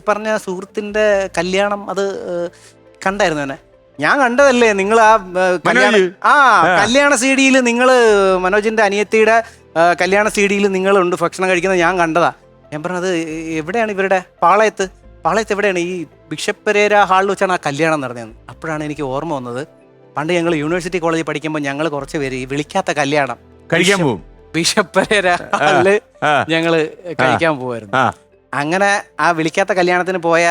പറഞ്ഞ സുഹൃത്തിന്റെ കല്യാണം അത് കണ്ടായിരുന്നു തന്നെ. ഞാൻ കണ്ടതല്ലേ നിങ്ങൾ ആ കല്യാണ സീഡിയിൽ നിങ്ങള് മനോജിന്റെ അനിയത്തിയുടെ കല്യാണ സീഡിയിൽ നിങ്ങളുണ്ട് ഭക്ഷണം കഴിക്കുന്നത് ഞാൻ കണ്ടതാ. ഞാൻ പറഞ്ഞത് എവിടെയാണ് ഇവരുടെ പാളയത്ത് എവിടെയാണ് ഈ ബിഷപ്പ് പെരേര ഹാളിൽ വെച്ചാണ് ആ കല്യാണം നടന്നത്. അപ്പോഴാണ് എനിക്ക് ഓർമ്മ വന്നത്, പണ്ട് ഞങ്ങൾ യൂണിവേഴ്സിറ്റി കോളേജിൽ പഠിക്കുമ്പോൾ ഞങ്ങൾ കുറച്ച് പേര് ഈ വിളിക്കാത്ത കല്യാണം കഴിക്കാൻ പോകും, ബിഷപ്പ് പെരേര ഹാളില് ഞങ്ങള് കഴിക്കാൻ പോവായിരുന്നു. അങ്ങനെ ആ വിളിക്കാത്ത കല്യാണത്തിന് പോയ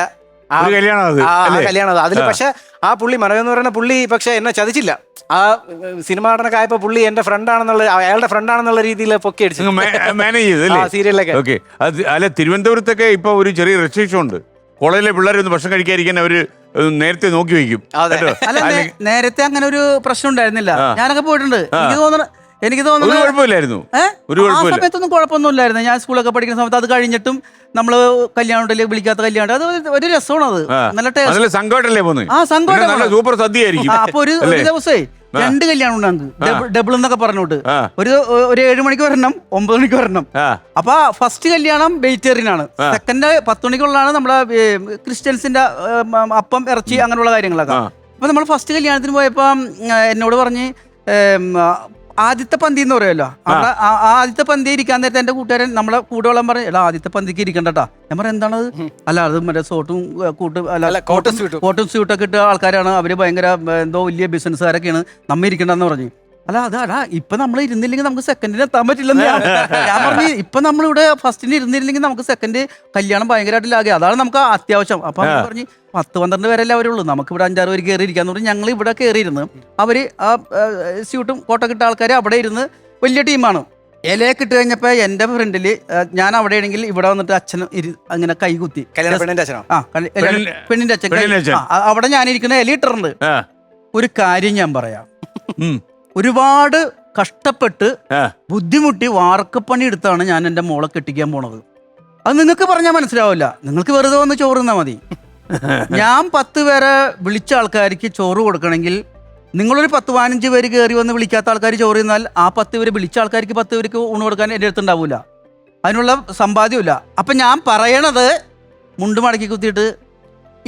കല്യാണം അതിൽ പക്ഷെ ആ പുള്ളി മനോജ് എന്ന് പറയുന്ന പുള്ളി പക്ഷെ എന്നെ ചതിച്ചില്ല. ആ സിനിമ നടനൊക്കെ ആയപ്പോ പുള്ളി എന്റെ ഫ്രണ്ടാണെന്നുള്ള അയാളുടെ ഫ്രണ്ടാണെന്നുള്ള രീതിയിൽ പൊക്കി അടിച്ചു മാനേജ് ചെയ്തു സീരിയലൊക്കെ. അല്ല, തിരുവനന്തപുരത്തൊക്കെ ഇപ്പൊ ഒരു ചെറിയ റെസ്ട്രിക്ഷൻ ഉണ്ട്. കോളേജിലെ പിള്ളേരൊന്നും ഭക്ഷണം കഴിക്കാതിരിക്കാൻ അവര് നേരത്തെ നോക്കി വെക്കും. നേരത്തെ അങ്ങനെ ഒരു പ്രശ്നം ഉണ്ടായിരുന്നില്ല. ഞാനൊക്കെ പോയിട്ടുണ്ട്. എനിക്ക് തോന്നുന്നു കുഴപ്പമില്ലായിരുന്നു. ആ സമയത്തൊന്നും കുഴപ്പമൊന്നുമില്ലായിരുന്നു. ഞാൻ സ്കൂളൊക്കെ പഠിക്കുന്ന സമയത്ത് അത് കഴിഞ്ഞിട്ടും നമ്മള് കല്യാണം വിളിക്കാത്ത കല്യാണം അത് ഒരു രസമാണ്. അത് നല്ല ടേസ്റ്റ് സംഘമായിട്ടല്ലേ പോകുന്നത്. ആ സംഘമായിട്ട് സൂപ്പർ സദ്യയായിരിക്കും. അപ്പൊ ഒരു ദിവസേ 2 കല്യാണം ഉണ്ട് ഞങ്ങൾക്ക്, ഡബിൾ എന്നൊക്കെ പറഞ്ഞോട്ട്. ഒരു 7 മണിക്ക് വരണം, 9 മണിക്ക് വരണം. അപ്പൊ ഫസ്റ്റ് കല്യാണം വെജിറ്റേറിയൻ ആണ്. സെക്കൻഡ് 10 മണിക്കുള്ളതാണ് നമ്മുടെ ക്രിസ്ത്യൻസിന്റെ അപ്പം ഇറച്ചി അങ്ങനെയുള്ള കാര്യങ്ങളൊക്കെ. അപ്പൊ നമ്മൾ ഫസ്റ്റ് കല്യാണത്തിന് പോയപ്പോ എന്നോട് പറഞ്ഞ് ആദ്യത്തെ പന്തി എന്ന് പറയുമല്ലോ, അവിടെ ആദ്യത്തെ പന്തി ഇരിക്കാൻ നേരത്തെ എന്റെ കൂട്ടുകാരൻ നമ്മളെ കൂടെ വെള്ളം പറഞ്ഞു, എടാ ആദ്യത്തെ പന്തിക്ക് ഇരിക്കണ്ടട്ടാ. ഞാൻ പറയാം എന്താണത്? അല്ല അത് മറ്റേ സോട്ടും കോട്ടും സ്യൂട്ടൊക്കെ ഇട്ട ആൾക്കാരാണ്, അവര് ഭയങ്കര എന്തോ വലിയ ബിസിനസ്സുകാരൊക്കെയാണ്, നമ്മ ഇരിക്കണ്ടെന്ന് പറഞ്ഞു. അല്ല അതാ ഇപ്പൊ നമ്മൾ ഇരുന്നില്ലെങ്കിൽ നമുക്ക് സെക്കൻഡിന് എത്താൻ പറ്റില്ലെന്ന് ഞാൻ പറഞ്ഞു. ഇപ്പൊ നമ്മളിവിടെ ഫസ്റ്റിന് ഇരുന്നില്ലെങ്കിൽ നമുക്ക് സെക്കൻഡ് കല്യാണം ഭയങ്കരമായിട്ട് ലാഗി, അതാണ് നമുക്ക് അത്യാവശ്യം. അപ്പൊ പറഞ്ഞു 10-12 പേരല്ലേ അവരുള്ളൂ, നമുക്ക് ഇവിടെ 5-6 പേര് കയറി ഇരിക്കാന്ന് പറഞ്ഞു. ഞങ്ങൾ ഇവിടെ കയറിയിരുന്ന് അവര് ആ സ്യൂട്ടും കോട്ടൊക്കെ ഇട്ട ആൾക്കാർ അവിടെ ഇരുന്ന് വലിയ ടീമാണ്. ഇലയൊക്കെ ഇട്ട് കഴിഞ്ഞപ്പോ എന്റെ ഫ്രണ്ടില് ഞാൻ അവിടെ ആണെങ്കിൽ ഇവിടെ വന്നിട്ട് അച്ഛനും അങ്ങനെ കൈകുത്തി പെണ്ണിന്റെ അച്ഛൻ അവിടെ ഞാനിരിക്കുന്ന ഇല ഇട്ടിട്ടുണ്ട്. ഒരു കാര്യം ഞാൻ പറയാം, ഒരുപാട് കഷ്ടപ്പെട്ട് ബുദ്ധിമുട്ടി വാർക്കപ്പണി എടുത്താണ് ഞാൻ എൻ്റെ മോളെ കെട്ടിക്കാൻ പോണത്. അത് നിങ്ങൾക്ക് പറഞ്ഞാൽ മനസ്സിലാവില്ല, നിങ്ങൾക്ക് വെറുതെ വന്ന് ചോറ് തന്നാൽ മതി. ഞാൻ 10 പേരെ വിളിച്ച ആൾക്കാർക്ക് ചോറ് കൊടുക്കണമെങ്കിൽ നിങ്ങളൊരു 10-15 പേര് കയറി വന്ന് വിളിക്കാത്ത ആൾക്കാർ ചോറ് തിന്നാൽ ആ 10 പേര് വിളിച്ച ആൾക്കാർക്ക് 10 പേർക്ക് ഊണ് കൊടുക്കാൻ എൻ്റെ അടുത്തുണ്ടാവില്ല, അതിനുള്ള സമ്പാദ്യമില്ല. അപ്പം ഞാൻ പറയണത് മുണ്ട് മടക്കി കുത്തിയിട്ട്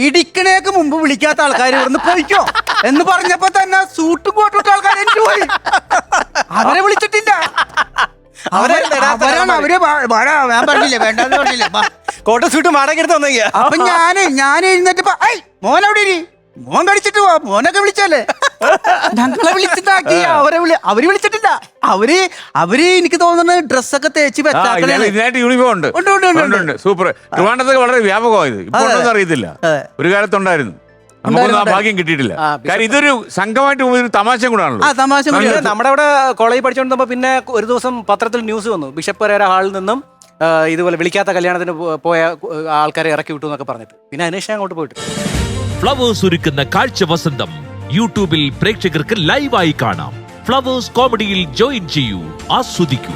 ഇടിക്കണേക്ക് മുമ്പ് വിളിക്കാത്ത ആൾക്കാർ ഇവിടുന്ന് പോയിക്കോ എന്ന് പറഞ്ഞപ്പോ തന്നെ സൂട്ടും കോട്ടും ആൾക്കാർ എനിക്ക് പോയി. അവരെ വിളിച്ചിട്ടില്ല. ഞാൻ പറഞ്ഞില്ലേ വേണ്ടെന്ന് പറഞ്ഞില്ലേ കോട്ട സൂട്ട് മാടക്കെടുത്ത്. അപ്പൊ ഞാൻ എഴുന്നേറ്റപ്പോ മോൻ അവിടെ ഇരി, മോൻ കഴിച്ചിട്ട് പോ, മോനൊക്കെ വിളിച്ചല്ലേ. ഞങ്ങളെ വിളിച്ചിട്ടാക്കി അവര് വിളിച്ചിട്ടില്ല. അവര് എനിക്ക് തോന്നുന്നത് ഡ്രസ്സൊക്കെ തേച്ച് യൂണിഫോം ഉണ്ട്. സൂപ്പർ. ട്രിവാൻഡ്രത്തൊക്കെ വളരെ വ്യാപകമായത് അറിയത്തില്ല, ഒരു കാലത്തുണ്ടായിരുന്നു. നമുക്കൊന്നും ആ ഭാഗ്യം കിട്ടിയിട്ടില്ല. കാര്യം ഇതൊരു സംഘമായിട്ട് ഒരു തമാശ കൂടാണല്ലോ. നമ്മുടെ അവിടെ കോളേജിൽ പഠിച്ചുകൊണ്ടിരുന്നപ്പോ പിന്നെ ഒരു ദിവസം പത്രത്തിൽ ന്യൂസ് വന്നു, ബിഷപ്പ് പെരേര ഹാളിൽ നിന്നും ഇതുപോലെ വിളിക്കാത്ത കല്യാണത്തിന് പോയ ആൾക്കാരെ ഇറക്കി വിട്ടു എന്നൊക്കെ പറഞ്ഞിട്ട്. പിന്നെ അതിനുശേഷം അങ്ങോട്ട് പോയിട്ട് ഫ്ലവേഴ്സ് ഒരുക്കുന്ന കാഴ്ച വസന്തം യൂട്യൂബിൽ പ്രേക്ഷകർക്ക് ലൈവായി കാണാം. ഫ്ലവേഴ്സ് കോമഡിയിൽ ജോയിൻ ചെയ്യൂ, ആസ്വദിക്കൂ.